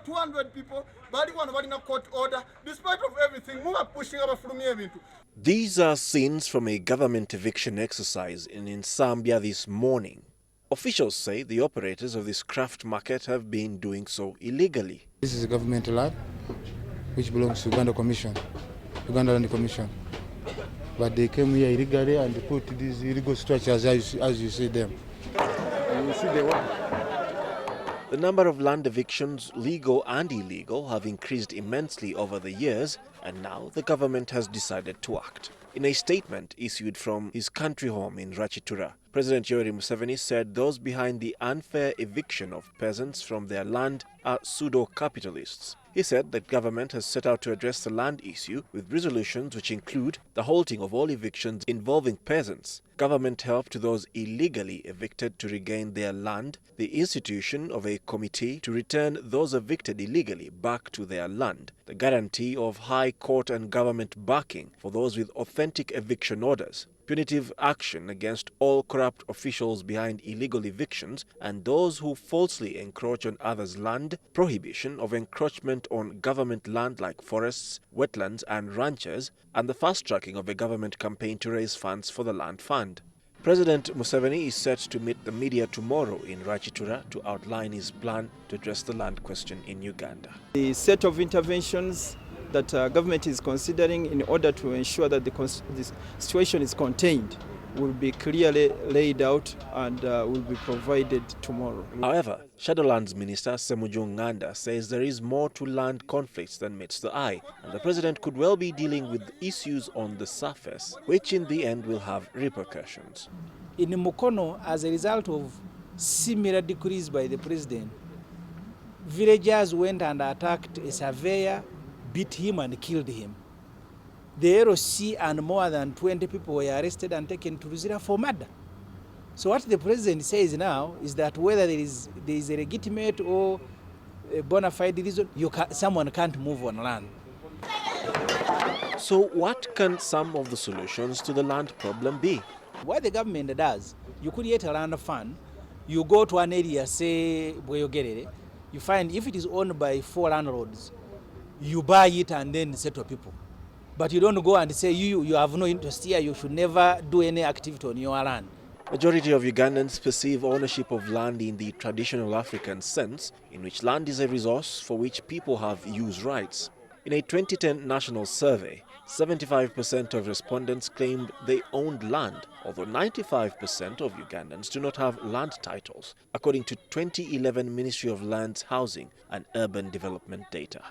about 200 people, bali wano balina court order. Despite of everything, muba pushing abafulumya ebintu. These are scenes from a government eviction exercise in Zambia this morning. Officials say the operators of this craft market have been doing so illegally. This is a government land which belongs to Uganda Land Commission. But they came here illegally and put these illegal structures as you see them. You see the one. The number of land evictions, legal and illegal, have increased immensely over the years, and now the government has decided to act. In a statement issued from his country home in Rachitura, President Yoweri Museveni said those behind the unfair eviction of peasants from their land are pseudo-capitalists. He said that government has set out to address the land issue with resolutions which include the halting of all evictions involving peasants, government help to those illegally evicted to regain their land, the institution of a committee to return those evicted illegally back to their land, the guarantee of high court and government backing for those with authentic eviction orders, punitive action against all corrupt officials behind illegal evictions and those who falsely encroach on others' land, prohibition of encroachment on government land like forests, wetlands and ranches, and the fast-tracking of a government campaign to raise funds for the land fund. President Museveni is set to meet the media tomorrow in Rachitura to outline his plan to address the land question in Uganda. The set of interventions that government is considering in order to ensure that this situation is contained will be clearly laid out and will be provided tomorrow. However, Shadowlands Minister Semujju Nganda says there is more to land conflicts than meets the eye, and the president could well be dealing with issues on the surface, which in the end will have repercussions. In Mukono, as a result of similar decrees by the president, villagers went and attacked a surveyor, beat him and killed him. The ROC and more than 20 people were arrested and taken to Ruzira for murder. So what the president says now is that whether there is a legitimate or a bona fide reason, someone can't move on land. So what can some of the solutions to the land problem be? What the government does, you create a land fund, you go to an area, say Bweyogerere, you find if it is owned by 4 landlords, you buy it and then settle people. But you don't go and say you have no interest here, you should never do any activity on your land. Majority of Ugandans perceive ownership of land in the traditional African sense, in which land is a resource for which people have use rights. In a 2010 national survey, 75% of respondents claimed they owned land, although 95% of Ugandans do not have land titles, according to 2011 Ministry of Lands, Housing and Urban Development data.